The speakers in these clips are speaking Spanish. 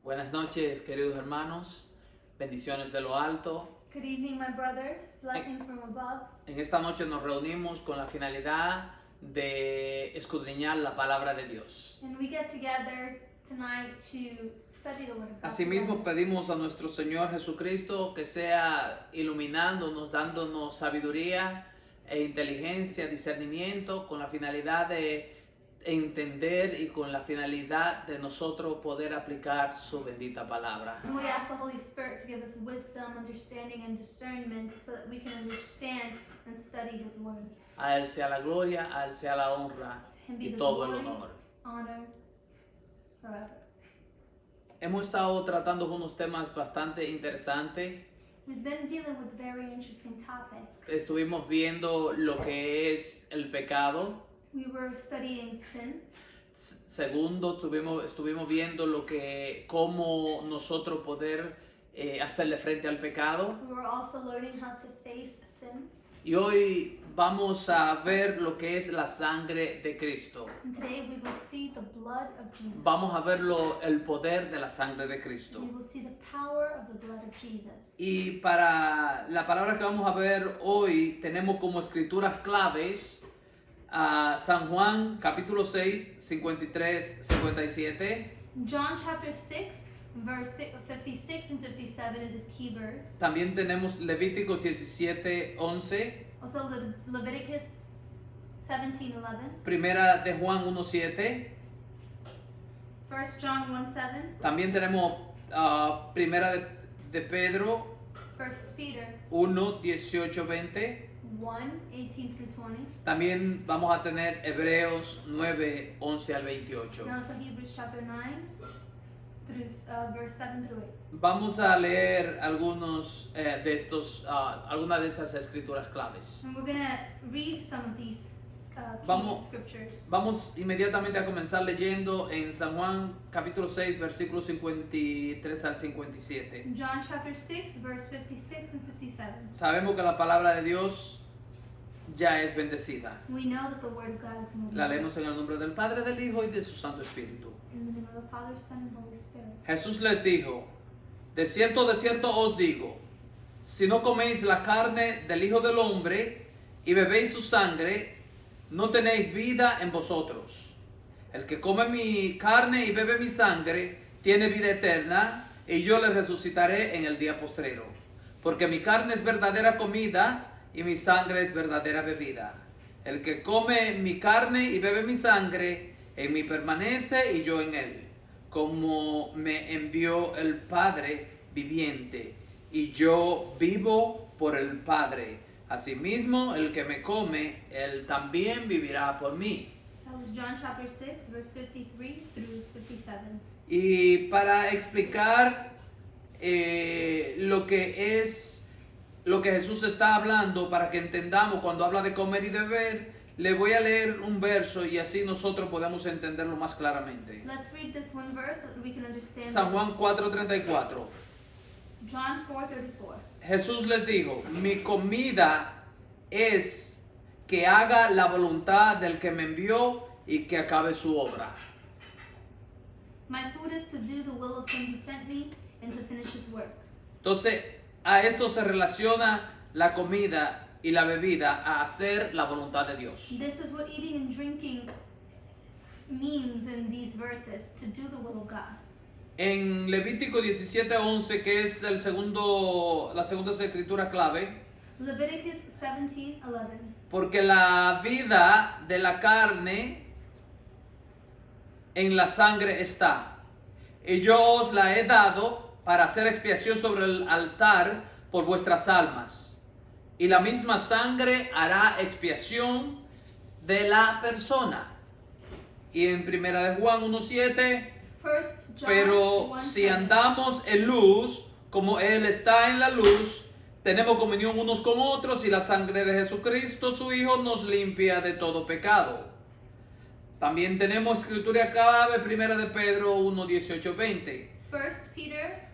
Buenas noches, queridos hermanos. Bendiciones de lo alto. Good evening, my brothers. Blessings from above. En esta noche nos reunimos con la finalidad de escudriñar la palabra de Dios. And we get together tonight to study the Word of God. Asimismo, together. pedimos a nuestro Señor Jesucristo que sea iluminándonos, dándonos sabiduría e inteligencia, discernimiento, con la finalidad de entender y con la finalidad de nosotros poder aplicar su bendita palabra. And we ask the Holy Spirit to give us wisdom, understanding, and discernment so that we can understand and study His Word. A Él sea la gloria, a Él sea la honra To Him be y the todo el glory, honor. honor, forever. Hemos estado tratando unos temas bastante interesantes. We've been dealing with very interesting topics. Estuvimos viendo lo que es el pecado. We were studying sin. Segundo, estuvimos viendo cómo nosotros poder hacerle frente al pecado. We were also learning how to face sin. Y hoy vamos a ver lo que es la sangre de Cristo. And today we will see the blood of Jesus. Vamos a ver el poder de la sangre de Cristo. We will see the power of the blood of Jesus. Y para la palabra que vamos a ver hoy tenemos como escrituras claves a San Juan capítulo 6, 53, 57. John chapter 6, verse 56 and 57 is a key verse. También tenemos Levíticos 17, 11. Also Leviticus 17:11, Primera de Juan 1, 7. 1 John 1:7, También tenemos Primera de Pedro 1 Peter 1, 18, 20. 1:18 through 20, También vamos a tener Hebreos 9, 11 al 28. and also Hebrews chapter 9 through verse 7 through 8. Vamos a leer algunas de estas escrituras claves. And we're going to read some of these key Vamos. scriptures. Vamos inmediatamente a comenzar leyendo en San Juan capítulo 6 versículos 53 al 57. John chapter 6, verse 56 and 57. Sabemos que la palabra de Dios ya es bendecida. We know that the word of God is moving. La leemos en el nombre del Padre, del Hijo y de su Santo Espíritu. In the name of the Father, Son, and Holy Spirit. Jesús les dijo: de cierto os digo, si no coméis la carne del Hijo del Hombre y bebéis su sangre, no tenéis vida en vosotros. El que come mi carne y bebe mi sangre tiene vida eterna, y yo le resucitaré en el día postrero. Porque mi carne es verdadera comida y mi sangre es verdadera bebida. El que come mi carne y bebe mi sangre, en mí permanece y yo en él. Como me envió el Padre viviente, y yo vivo por el Padre. Asimismo, el que me come, él también vivirá por mí. That was John chapter 6, verse 53 through 57. Y para explicar lo que Jesús está hablando, para que entendamos cuando habla de comer y de beber, le voy a leer un verso y así nosotros podemos entenderlo más claramente. Let's read this one verse so that we can understand. San this. Juan 4:34. John 4:34. Jesús les dijo: mi comida es que haga la voluntad del que me envió y que acabe su obra. My food is to do the will of him who sent me and to finish his work. Entonces, a esto se relaciona la comida y la bebida, a hacer la voluntad de Dios. This is what eating and drinking means in these verses, to do the will of God. En Levítico 17:11, que es la segunda escritura clave, Leviticus 17:11. porque la vida de la carne en la sangre está, y yo os la he dado para hacer expiación sobre el altar por vuestras almas, y la misma sangre hará expiación de la persona. Y en Primera de Juan 1:7, First John pero 1:7. si andamos en luz, como Él está en la luz, tenemos comunión unos con otros, y la sangre de Jesucristo, su Hijo, nos limpia de todo pecado. También tenemos escritura clave, Primera de Pedro 1, 18, 20. 1 Peter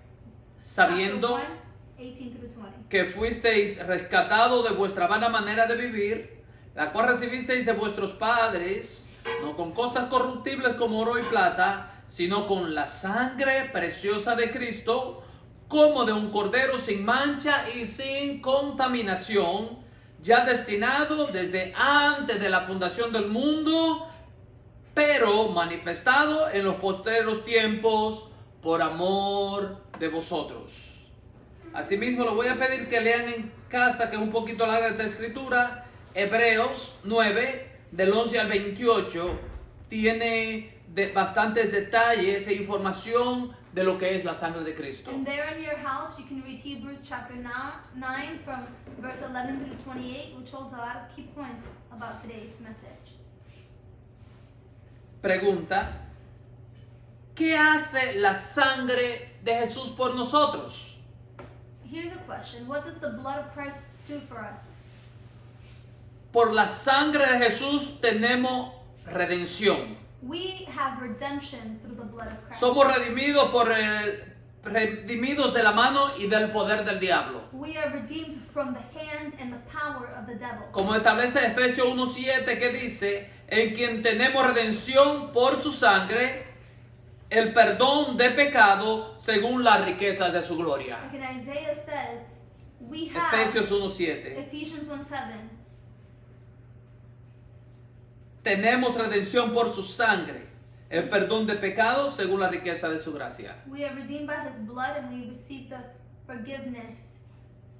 Sabiendo chapter 1, 18 through 20. que fuisteis rescatados de vuestra vana manera de vivir, la cual recibisteis de vuestros padres, no con cosas corruptibles como oro y plata, sino con la sangre preciosa de Cristo, como de un cordero sin mancha y sin contaminación, ya destinado desde antes de la fundación del mundo, pero manifestado en los postreros tiempos por amor de vosotros. Asimismo, le voy a pedir que lean en casa, que es un poquito larga esta escritura, Hebreos 9, del 11 al 28, tiene bastantes detalles e información de lo que es la sangre de Cristo. And there in your house, you can read Hebrews chapter 9 from verse 11 through 28, which holds a lot of key points about today's message. Pregunta: ¿qué hace la sangre de Jesús por nosotros? Here's a question. What does the blood of Christ do for us? Por la sangre de Jesús tenemos redención. We have redemption through the blood of Christ. Somos redimidos de la mano y del poder del diablo. We are redeemed from the hand and the power of the devil. Como establece Efesios 1:7, que dice: en quien tenemos redención por su sangre, el perdón de pecado según las riquezas de su gloria. Like in Isaiah says, we have Efesios 1:7. Ephesians 1:7. Tenemos redención por su sangre, el perdón de pecados según la riqueza de su gracia. We are redeemed by his blood and we receive the forgiveness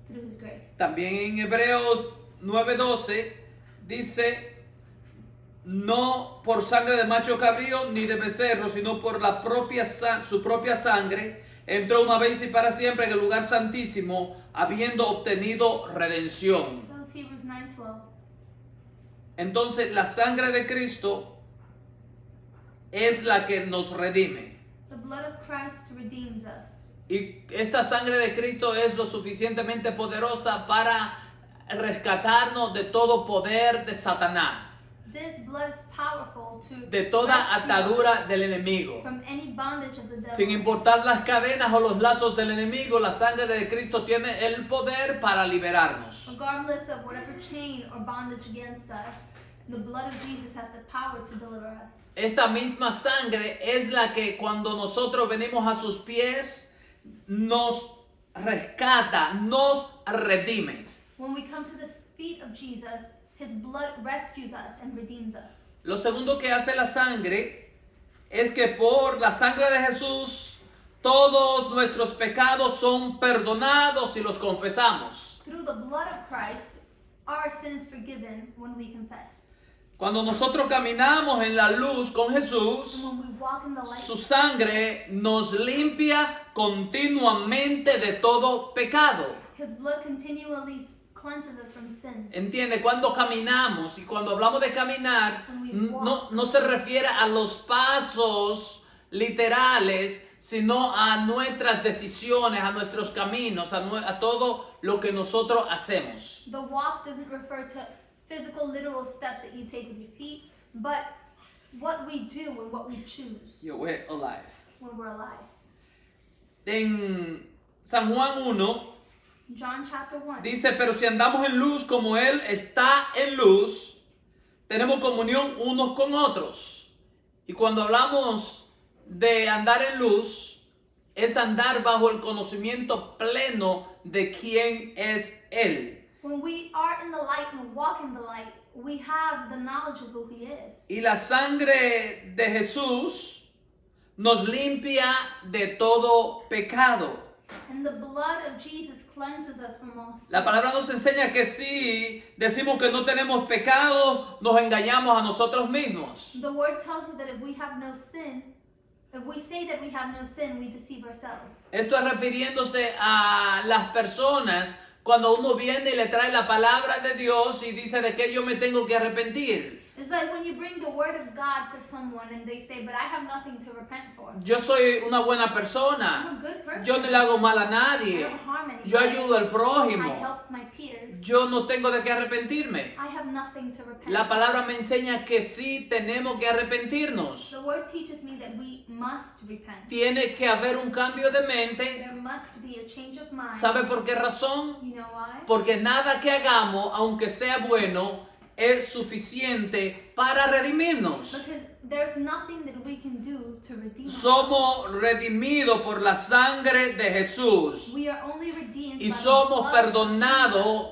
through his grace. También en Hebreos 9:12 dice: no por sangre de macho cabrío ni de becerro, sino por la su propia sangre, entró una vez y para siempre en el lugar santísimo, habiendo obtenido redención. That was Hebrews 9:12. Entonces la sangre de Cristo es la que nos redime. The blood of Christ redeems us. Y esta sangre de Cristo es lo suficientemente poderosa para rescatarnos de todo poder de Satanás, This blood is powerful to de toda rescue atadura us del enemigo. from any bondage of the devil. Sin importar las cadenas o los lazos del enemigo, la sangre de Cristo tiene el poder para liberarnos. Regardless of whatever chain or bondage against us, the blood of Jesus has the power to deliver us. Esta misma sangre es la que cuando nosotros venimos a sus pies nos rescata, nos redime. When we come to the feet of Jesus, his blood rescues us and redeems us. Lo segundo que hace la sangre es que por la sangre de Jesús todos nuestros pecados son perdonados si los confesamos. Through the blood of Christ, our sin is forgiven when we confess. Cuando nosotros caminamos en la luz con And Jesús, when we walk in the light, su sangre nos limpia continuamente de todo pecado. his blood continually cleanses us from sin. ¿Entiende? Cuando caminamos, y cuando hablamos de caminar, no se refiere a los pasos literales, sino a nuestras decisiones, a nuestros caminos, a todo lo que nosotros hacemos. The walk doesn't refer to physical, literal steps that you take with your feet, but what we do and what we choose We're alive. when we're alive. En San Juan 1 John chapter 1. dice: pero si andamos en luz como Él está en luz, tenemos comunión unos con otros. Y cuando hablamos de andar en luz, es andar bajo el conocimiento pleno de quién es Él. When we are in the light and walk in the light, we have the knowledge of who he is. Y la sangre de Jesús nos limpia de todo pecado. And the blood of Jesus cleanses us from all sin. La palabra nos enseña que si decimos que no tenemos pecado, nos engañamos a nosotros mismos. The word tells us that if we say that we have no sin, we deceive ourselves. Esto es refiriéndose a las personas cuando uno viene y le trae la palabra de Dios y dice de que yo me tengo que arrepentir. It's like when you bring the word of God to someone and they say, but I have nothing to repent for. Yo soy una buena persona. I'm a good person. Yo no le hago mal a I nadie. don't harm anybody. Yo ayudo al I prójimo. help my peers. Yo no tengo de qué arrepentirme. I have nothing to repent La for. palabra me enseña que sí tenemos que arrepentirnos. The word teaches me that we must repent. Tiene que haber un cambio de mente. There must be a change of mind. ¿Sabe por qué razón? You know why? Porque nada que hagamos, aunque sea bueno, es suficiente para redimirnos. Because there's nothing that we can do to redeem us. Somos redimidos por la sangre de Jesús We are only redeemed y by the somos blood of perdonados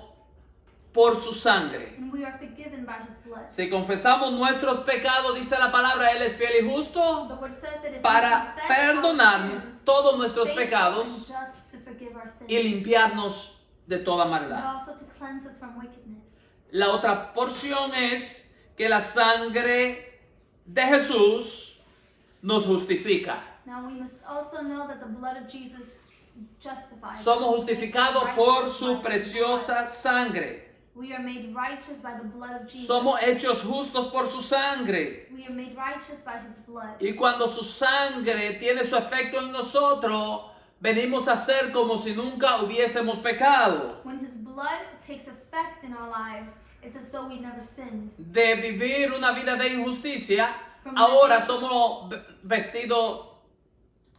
por su sangre. Jesus, and we are forgiven by his blood. Si confesamos nuestros pecados, dice la palabra, Él es fiel y justo The word says that if para we confess perdonar our sins, todos nuestros faithful pecados and just to forgive our sins, y limpiarnos de toda but maldad. also to cleanse us from wickedness. La otra porción es que la sangre de Jesús nos justifica. Now we must also know that the blood of Jesus justifies. Somos us, makes us justificados righteous por by su his preciosa blood. sangre. We are made righteous by the blood of Jesus. Somos hechos justos por su sangre. We are made righteous by his blood. Y cuando su sangre tiene su efecto en nosotros, venimos a ser como si nunca hubiésemos pecado. When his blood takes effect in our lives, it's as though we never sinned. De vivir una vida de injusticia, ahora somos vestidos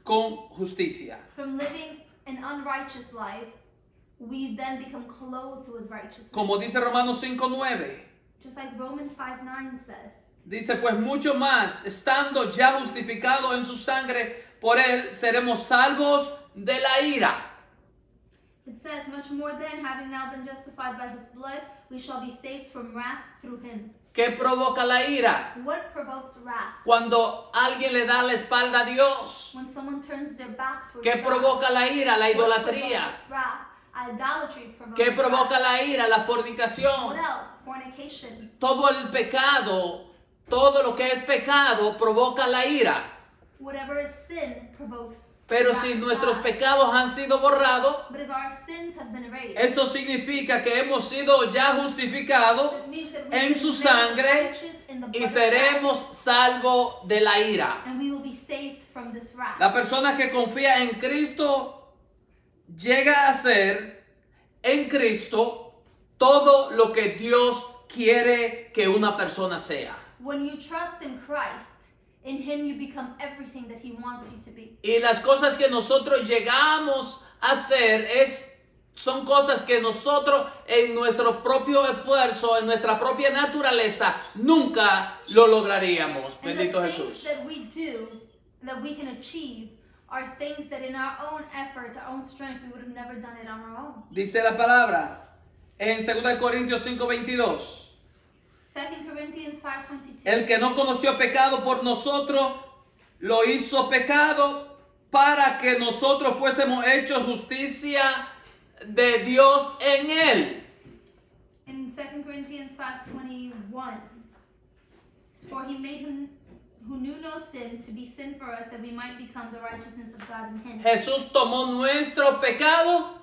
con justicia. From living an unrighteous life, we then become clothed with righteousness. Como dice Romanos 5:9. Just like Romans 5:9 says. Dice, pues mucho más, estando ya justificados en su sangre, por él seremos salvos de la ira. It says, much more than, having now been justified by his blood, we shall be saved from wrath through him. ¿Qué provoca la ira? What provokes wrath? Cuando alguien le da la espalda a Dios. When someone turns their back towards ¿Qué God. provoca la ira? La What idolatría. provokes wrath? Idolatry provokes ¿Qué provoca wrath. la ira? La What fornicación. else? Fornication. Todo el pecado, todo lo que es pecado provoca la ira. Whatever is sin provokes Pero wrath si of nuestros God. pecados han sido borrados, But if our sins have been erased, esto significa que hemos sido ya justificados this means that en we've su been made sangre righteous in the y blood of seremos Christ, salvos de la ira. and we will be saved from this wrath. La persona que confía en Cristo llega a ser en Cristo todo lo que Dios quiere que una persona sea. When you trust in Christ, in him you become everything that he wants you to be. Y las cosas que nosotros llegamos a hacer son cosas que nosotros en nuestro propio esfuerzo, en nuestra propia naturaleza, nunca lo lograríamos. And Bendito the things Jesús. that we do, that we can achieve, are things that in our own effort, our own strength, we would have never done it on our own. Dice la palabra en 2 Corintios 5:22. 2 Corinthians 5:22. El que no conoció pecado por nosotros, lo hizo pecado para que nosotros fuésemos hechos justicia de Dios en él. In 2 Corinthians 5:21, for he made him who knew no sin to be sin for us, that we might become the righteousness of God in him. Jesús tomó nuestro pecado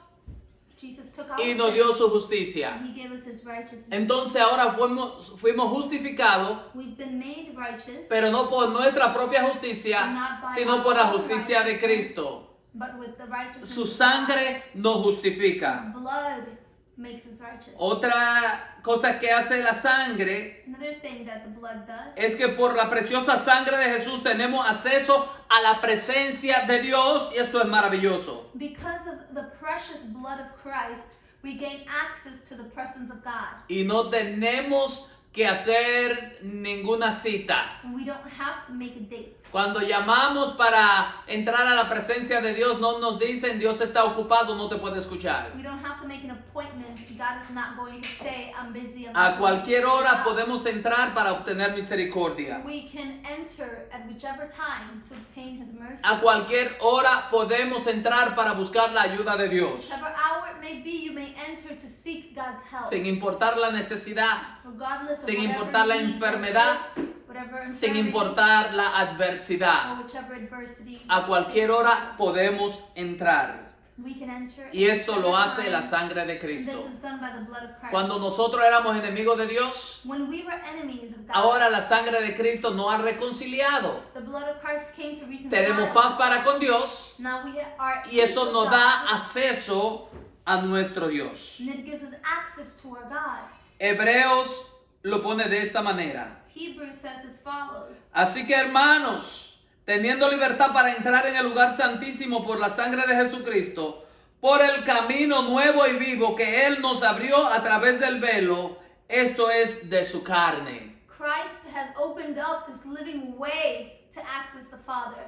Jesus took our y nos sin, dio su justicia. and he gave us his righteousness. Entonces ahora fuimos justificados, We've been made righteous, pero no por nuestra propia justicia, sino por la justicia de Cristo. but with the righteousness Su of God. sangre nos justifica. His blood makes us righteous. Otra cosa que hace la sangre Another thing that the blood does es que por la preciosa sangre de Jesús tenemos acceso a la presencia de Dios y esto es maravilloso. because of the precious blood of Christ, we gain access to the presence of God. Y no tenemos que hacer ninguna cita. And we don't have to make a date. Cuando llamamos para entrar a la presencia de Dios, no nos dicen Dios está ocupado, no te puede escuchar. We don't have to make an appointment. God is not going to say, I'm busy. I'm A not cualquier going to hora stop." podemos entrar para obtener misericordia. We can enter at whichever time to obtain his mercy. A cualquier hora podemos entrar para buscar la ayuda de Dios. Whichever hour it may be, you may enter to seek God's help. Sin importar la necesidad, Regardless of sin whatever importar la need there enfermedad, is, whatever sin infirmity, importar la adversidad. or whichever adversity A cualquier is, hora podemos entrar. we can enter Y esto at lo whichever hace time. la sangre de And Cristo. this is done by the blood of Christ. Cuando nosotros éramos enemigos de Dios, When we were enemies of God, ahora la sangre de Cristo nos ha reconciliado. the blood of Christ came to reconcile Tenemos us. paz para con Dios Now we are y eso peace with nos God, da acceso a nuestro Dios. and it gives us access to our God. Hebreos lo pone de esta manera. Hebrews says as follows. Así que hermanos, teniendo libertad para entrar en el lugar santísimo por la sangre de Jesucristo, por el camino nuevo y vivo que Él nos abrió a través del velo, Esto es de su carne. Christ has opened up this living way to access the Father.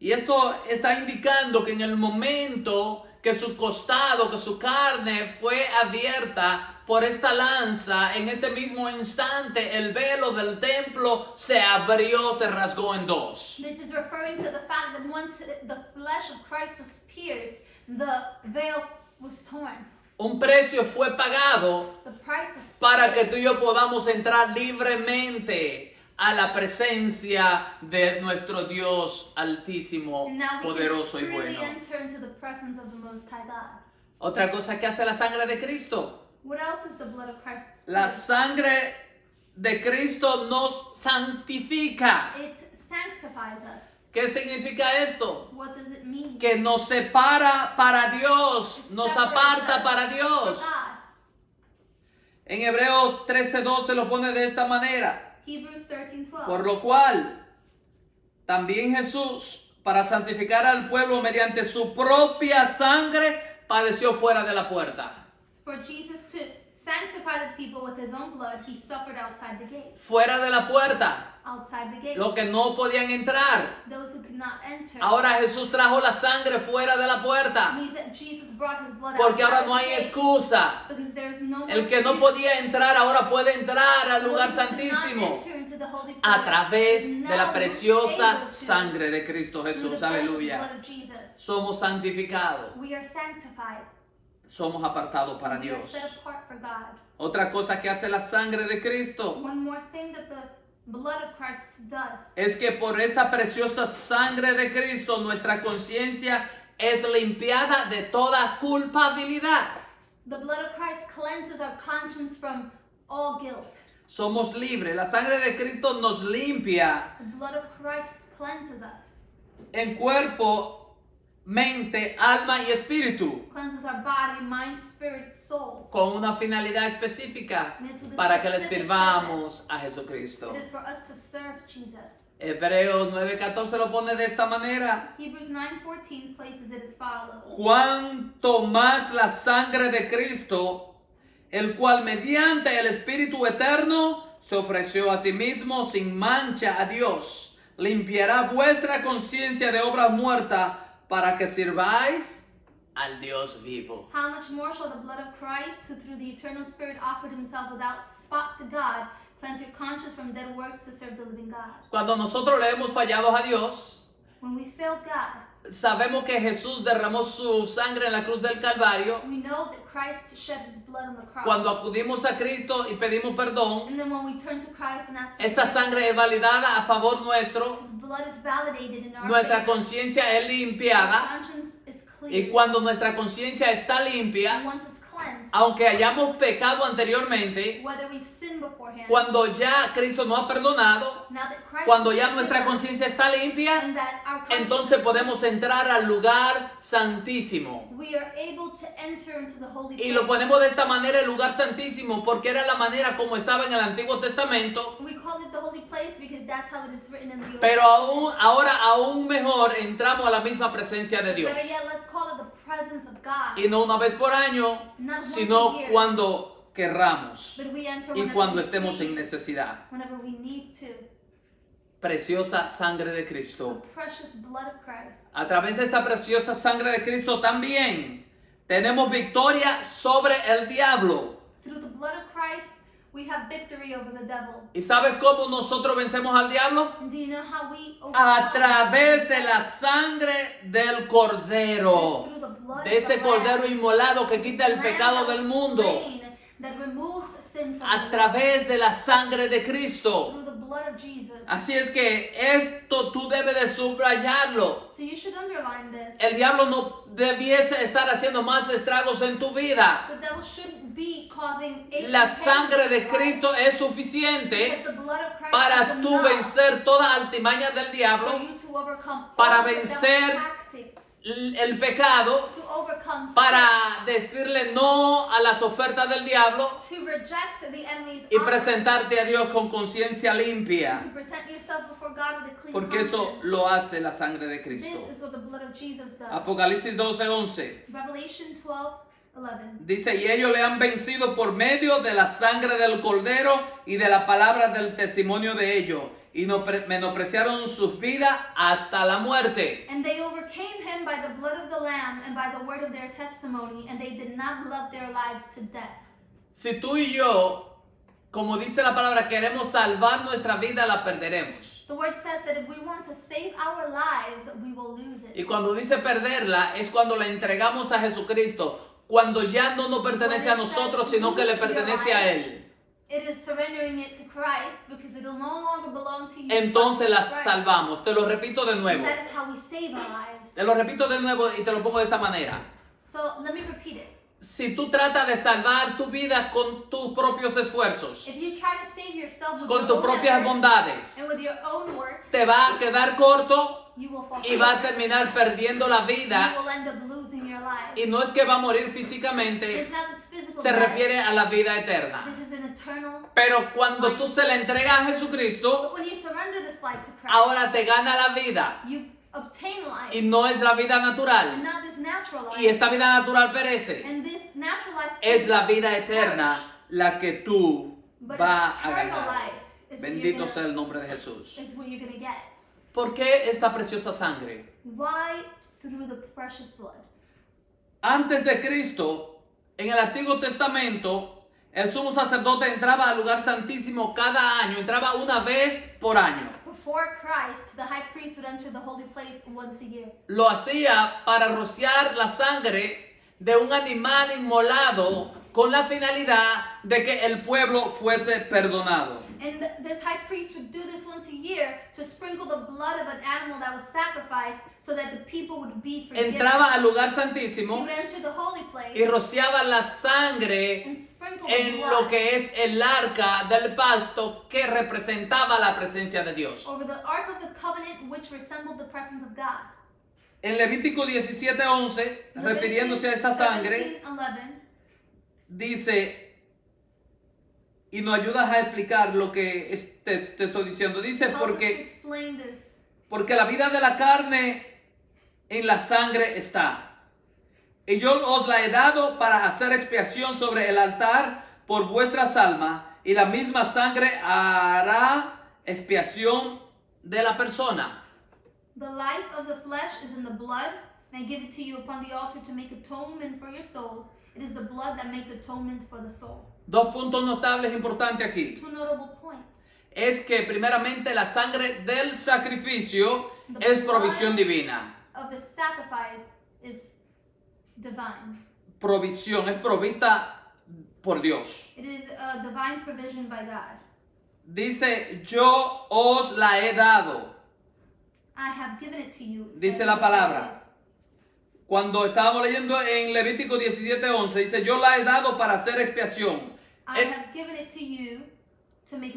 Y esto está indicando que en el momento que su costado, que su carne fue abierta por esta lanza, en este mismo instante el velo del templo se abrió, se rasgó en dos. This is referring to the fact that once the flesh of Christ was pierced, the veil was torn. Un precio fue pagado The price was para que paid tú y yo podamos entrar libremente a la presencia de nuestro Dios altísimo, and now we poderoso y can freely bueno. enter into the presence of the Most High God. Otra cosa que hace la sangre de Cristo. What else is the blood of Christ? La sangre de Cristo nos santifica. It sanctifies us. ¿Qué significa esto? What does it mean? Que nos separa para Dios, nos aparta para Dios. God. En Hebreos 13:12 lo pone de esta manera. Hebrews 13:12. Por lo cual, también Jesús, para santificar al pueblo mediante su propia sangre, padeció fuera de la puerta. For Jesus to sanctify the people with his own blood, he suffered outside the gate. Fuera de la puerta, Outside the gate. los que no podían entrar. Those who could not enter. Ahora Jesús trajo la sangre fuera de la puerta, Means that Jesus brought his blood porque ahora outside no the hay gate, excusa. because there's no more El que no excuse. podía entrar ahora puede entrar al The lugar one who could not santísimo enter into the holy place a través is de la now preciosa able to sangre de Cristo through the Jesús. precious Aleluya. blood of Jesus. Somos santificados, We are sanctified. somos apartados para We are Dios. set apart for God. Otra cosa que hace la sangre de Cristo One more thing that the blood of Christ does es que por esta preciosa sangre de Cristo nuestra conciencia es limpiada de toda culpabilidad. the blood of Christ cleanses our conscience from all guilt. Somos libres. La sangre de Cristo nos limpia The blood of Christ cleanses us, en cuerpo, mente, alma y espíritu, cleanses our body, mind, spirit, soul. con una finalidad específica And it's with a para que le specific sirvamos a Jesucristo. It is for us to serve Jesus. Hebreos 9:14 lo pone de esta manera. Hebrews 9:14 places it as follows. Cuanto más la sangre de Cristo, el cual mediante el Espíritu Eterno se ofreció a sí mismo sin mancha a Dios, limpiará vuestra conciencia de obras muertas para que sirváis al Dios vivo. How much more shall the blood of Christ, who through the eternal Spirit offered himself without spot to God, cleanse your conscience from dead works to serve the living God? Cuando nosotros le hemos fallado a Dios, When we failed God, sabemos que Jesús derramó su sangre en la cruz del Calvario. we know that Christ shed his blood on the cross. Cuando acudimos a Cristo y pedimos perdón, And then when we turn to Christ and ask for esa sangre es validada a favor nuestro, his blood is validated in our nuestra favor. conciencia es Our limpiada, conscience is y clear. cuando nuestra conciencia está And limpia, once it's cleansed, aunque hayamos pecado anteriormente, whether we've sinned beforehand, cuando ya Cristo nos ha perdonado, now that Christ cuando has ya nuestra forgiven us, conciencia está limpia, and that our conscience entonces is podemos entrar al lugar santísimo. we are able to enter into the holy Y place. lo ponemos de esta manera, el lugar santísimo, porque era la manera como estaba en el Antiguo Testamento. We call it the holy place because that's how it is written in the Old Pero Testament. ahora aún mejor entramos a la misma presencia de Dios. Better yet, let's call it the presence of God. Y no una vez por año, Not once sino a year, cuando querramos but we enter y whenever cuando we estemos en need, necesidad. whenever we need to. Preciosa sangre de The Cristo. precious blood of Christ. A través de esta preciosa sangre de Cristo también tenemos victoria sobre el diablo. Through the blood of Christ, we have victory over the devil. ¿Y sabes cómo nosotros vencemos al diablo? And do you know how we A overcome través de la sangre del this? Cordero, Through the blood de of the ese Cordero Lamb. inmolado que quita el Lamb pecado that del was mundo. slain, that removes sin from A the world. través de la sangre de Cristo. Through the blood of Jesus. Así es que esto tú debes de subrayarlo. So you should underline this. El diablo no debiese estar haciendo más estragos en tu vida. The devil shouldn't be causing aches La and pains sangre in de your life, Cristo es because suficiente the blood of Christ para is tú enough vencer toda altimaña del for diablo, you to overcome para all the devil's vencer tactics, el pecado, to overcome sin, para decirle no a las ofertas del diablo to reject the enemy's y offers, presentarte a Dios con conciencia limpia. to present yourself before God with a clean Porque eso conscience. lo hace la sangre de This Cristo. is what the blood of Jesus does. Apocalipsis 12:11. Revelation 12:11 11. Dice, y ellos le han vencido por medio de la sangre del cordero y de la palabra del testimonio de ellos, y no menospreciaron sus vidas hasta la muerte. And they overcame him by the blood of the Lamb and by the word of their testimony, and they did not love their lives to death. Si tú y yo, como dice la palabra, queremos salvar nuestra vida, la perderemos. The word says that if we want to save our lives, we will lose Y it. cuando dice perderla, es cuando la entregamos a Jesucristo, cuando ya no nos pertenece a nosotros, sino que le pertenece a Él. It is surrendering it to Christ because it will no longer belong to you. Entonces but to la Christ. salvamos. Te lo repito de And nuevo. that is how we save our lives. Te lo repito de nuevo y te lo pongo de esta manera. So let me repeat it. Si tú tratas de salvar tu vida con tus propios esfuerzos, If you try to save yourself with con your tus own propias efforts bondades, and with your own work, te va a quedar corto you will fall y va a short. terminar perdiendo la You vida. will end up losing your life. Y no es que va a morir físicamente, It's not this physical se death. refiere a la vida eterna. This is an eternal. Pero cuando tú se la entregas a Jesucristo, But when you surrender this life to Christ, ahora te gana la vida. you obtain life, Y no es la vida and natural. not this natural life. Y esta vida natural perece. And this natural life Es la vida eterna la que tú but vas a eternal ganar. life is what, Bendito you're sea gonna, el nombre de Jesús. is what you're gonna get. ¿Por qué esta preciosa sangre? Why? Through the precious blood. Antes de Cristo, en el Antiguo Testamento, el sumo sacerdote entraba al lugar santísimo cada año, entraba una vez por año. Before Christ, the high priest would enter the holy place once a year. Lo hacía para rociar la sangre de un animal inmolado con la finalidad de que el pueblo fuese perdonado. And this high priest would do this once a year to sprinkle the blood of an animal that was sacrificed so that the people would be forgiven. Entraba al lugar He santísimo would enter the holy place y rociaba la sangre and sprinkle the en blood lo que es el arca del pacto que representaba la presencia de Dios. over the ark of the covenant, which resembled the presence of God. En Levítico 17:11, refiriéndose a esta sangre, 17:11, dice, y nos ayudas a explicar lo que te estoy diciendo. Dice, helps us to porque explain this. la vida de la carne en la sangre está. Y yo os la he dado para hacer expiación sobre el altar por vuestras almas, y la misma sangre hará expiación de la persona. The life of the flesh is in the blood, and I give it to you upon the altar to make atonement for your souls. It is the blood that makes atonement for the soul. Dos puntos notables importantes aquí. Two notable points. Es que primeramente la sangre del sacrificio The es provisión divina. Of the sacrifice is divine. Provisión, es provista por Dios. It is a divine provision by God. Dice, yo os la he dado. I have given it to you. it Dice says la in palabra. Genesis. Cuando estábamos leyendo en Levítico 17:11, dice, yo la he dado para hacer expiación. I Es, have given it to you to make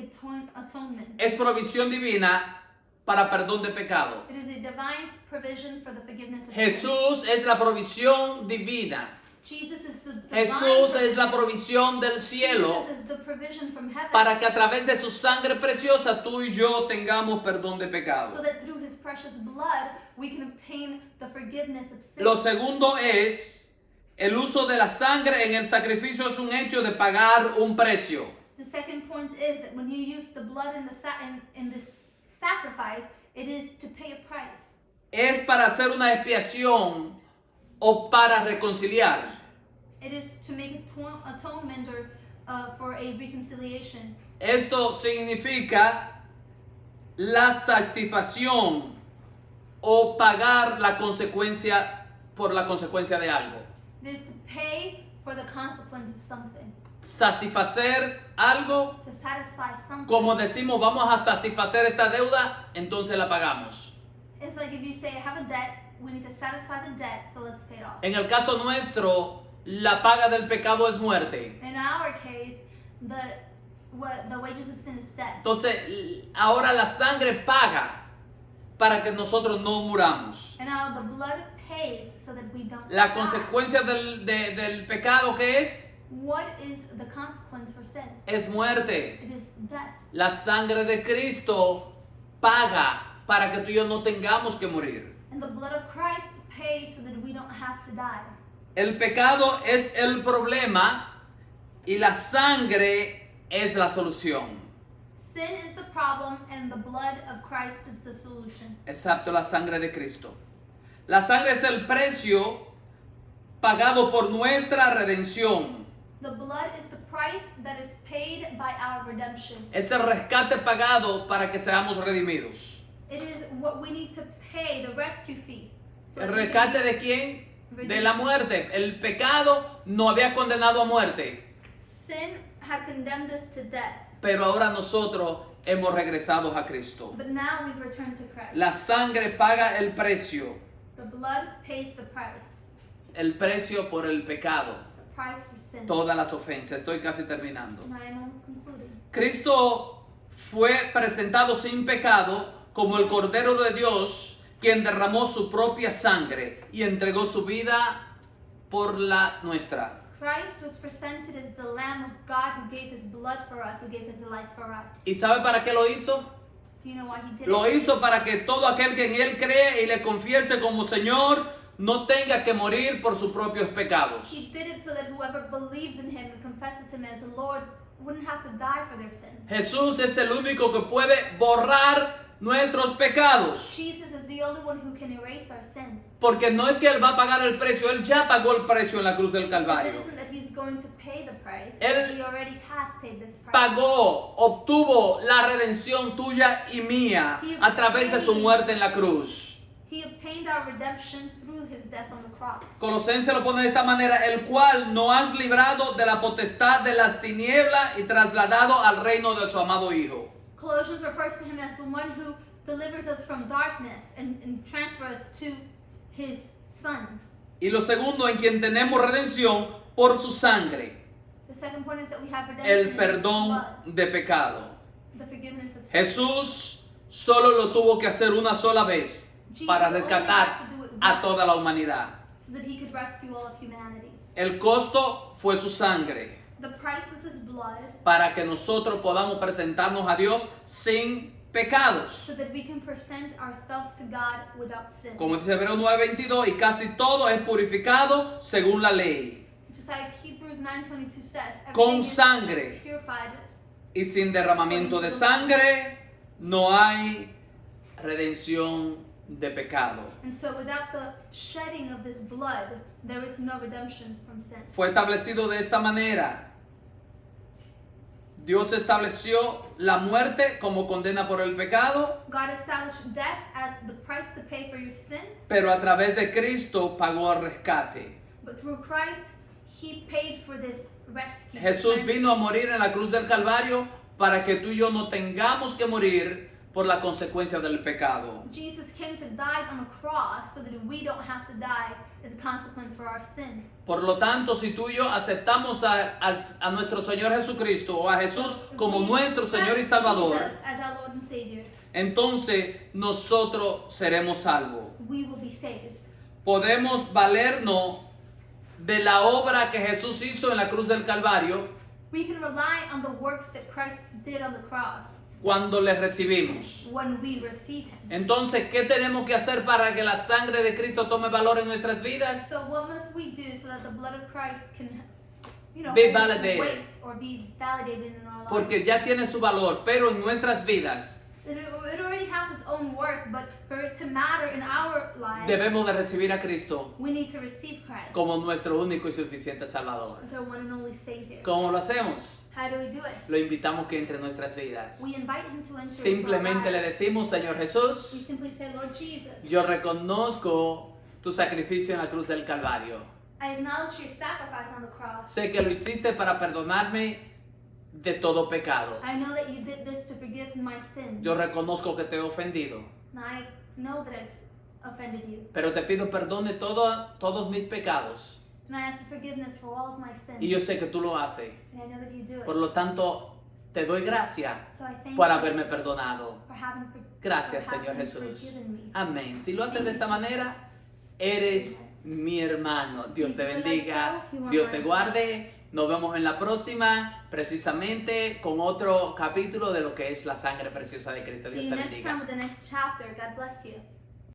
atonement. es provisión divina para perdón de pecado. It is a divine provision for the forgiveness of sin. Jesús es la provisión divina. Jesus is the divine Jesús es la provision. provisión del cielo Jesus is the provision from heaven. para que a través de su sangre preciosa tú y yo tengamos perdón de So pecado. that through his precious blood we can obtain the forgiveness of sin. Lo segundo es, el uso de la sangre en el sacrificio es un hecho de pagar un precio. The second point is that when you use the blood in this sacrifice, it is to pay a price. Es para hacer una expiación o para reconciliar. It is to make atonement or for a reconciliation. Esto significa la satisfacción o pagar la consecuencia por la consecuencia de algo. It is to pay for the consequence of something. Satisfacer algo, To satisfy something. como decimos, vamos a satisfacer esta deuda, entonces la pagamos. It's like if you say, I have a debt, we need to satisfy the debt, so let's pay it off. En el caso nuestro, la paga del pecado es muerte. In our case, the wages of sin is death. Entonces, ahora la sangre paga para que nosotros no muramos. And now the blood pays so that we don't La die. consecuencia del pecado, ¿qué es? What is the consequence for sin? Es muerte. It is death. La sangre de Cristo paga para que tú y yo no tengamos que morir. And the blood of Christ pays so that we don't have to die. El pecado es el problema y la sangre es la solución. Sin is the problem and the blood of Christ is the solution. Excepto la sangre de Cristo. La sangre es el precio pagado por nuestra redención. The blood is the price that is paid by our redemption. Es el rescate pagado para que seamos redimidos. It is what we need to pay, the rescue fee. So ¿El that we rescate can be de quién? De la muerte. El pecado nos había condenado a muerte, Sin had condemned us to death, pero ahora nosotros hemos regresado a Cristo. but now we've returned to Christ. La sangre paga el precio Pays the price. El precio por el pecado. The price for sin. Todas las ofensas. Estoy casi terminando. And I am almost concluding. Cristo fue presentado sin pecado como el Cordero de Dios, quien derramó su propia sangre y entregó su vida por la nuestra. Christ was presented as the Lamb of God who gave his blood for us, who gave his life for us. ¿Y sabe para qué lo hizo? Do you know why he did Lo it? hizo para que todo aquel que en Él cree y le confiese como Señor no tenga que morir por sus propios pecados. He did it so that whoever believes in him and confesses him as Lord wouldn't have to die for their sin. Jesús es el único que puede borrar nuestros pecados. Jesus is the only one who can erase our sin. Porque no es que Él va a pagar el precio, Él ya pagó el precio en la cruz del Because it Calvario. isn't that he's going to pay the price. Él He already has paid this price. Pagó, obtuvo la redención tuya y mía a través de su muerte en la cruz. He obtained our redemption through his death on the cross. Colosenses lo pone de esta manera: el cual nos has librado de la potestad de las tinieblas y trasladado al reino de su amado Hijo. Colossians refers to him as the one who delivers us from darkness and transfers us to his Son. Y lo segundo, en quien tenemos redención por su sangre, The second point is that we have redemption el in his perdón blood, de pecado. the forgiveness of sin. Jesús solo lo tuvo que hacer una sola vez para Jesus only rescatar had to do it a once toda la humanidad. so that he could rescue all of humanity. El costo fue su sangre, The price was his blood para que nosotros podamos presentarnos a Dios sin pecados. so that we can present ourselves to God without sin. Como dice Hebreos 9:22, y casi todo es purificado según la ley, Just like Hebrews 9:22 says, con everything is sangre. purified, Y sin derramamiento de sangre no hay redención de pecado. and so without the shedding of this blood, there is no redemption from sin. Fue establecido de esta manera. Dios estableció la muerte como condena por el pecado, God established death as the price to pay for your sin, pero a través de Cristo pagó el rescate. but through Christ, he paid for this rescue. Jesús vino a morir en la cruz del Calvario para que tú y yo no tengamos que morir por la consecuencia del pecado. Jesus came to die on the cross so that we don't have to die as a consequence for our sin. Por lo tanto, si tú y yo aceptamos a nuestro Señor Jesucristo o a Jesús como We nuestro Señor y accept Salvador, Jesus as our Lord and Savior, entonces nosotros seremos salvos. we will be saved. Podemos valernos de la obra que Jesús hizo en la cruz del Calvario We can rely on the works that Christ did on the cross cuando le recibimos. when we receive him. Entonces, ¿qué tenemos que hacer para que la sangre de Cristo tome valor en nuestras vidas? So what must we do so that the blood of Christ can, Be hold its validated. weight or be validated in our lives? Porque ya tiene su valor, pero en nuestras vidas It already has its own worth, but for it to matter in our lives, debemos de recibir a Cristo we need to receive Christ como nuestro único y suficiente Salvador. as our one and only Savior. ¿Cómo lo hacemos? How do we do it? Lo invitamos que entre en nuestras vidas. We invite him to enter Simplemente into le our lives. decimos: Señor We Jesús, simply say, Lord Jesus, yo reconozco tu sacrificio en la cruz del Calvario. I acknowledge your sacrifice on the cross. Sé que lo hiciste para perdonarme de todo pecado. I know that you did this to forgive my sins. Yo reconozco que te he ofendido, And I know that I've offended you. pero te pido perdón de todos mis pecados. And I ask for forgiveness for all of my sins. Y yo sé que tú lo haces. And I know that you do it. Por lo tanto, te doy gracias So I thank por you haberme perdonado. for having Gracias, for Señor having Jesús. forgiven me. Amén. Si lo haces Thank de you, esta manera, Jesus. eres mi hermano. Dios If te you do it bendiga, so, you are Dios my te brother. guarde. Nos vemos en la próxima, precisamente con otro capítulo de lo que es la sangre preciosa de Cristo. See Dios you te next bendiga. time with the next chapter. God bless you.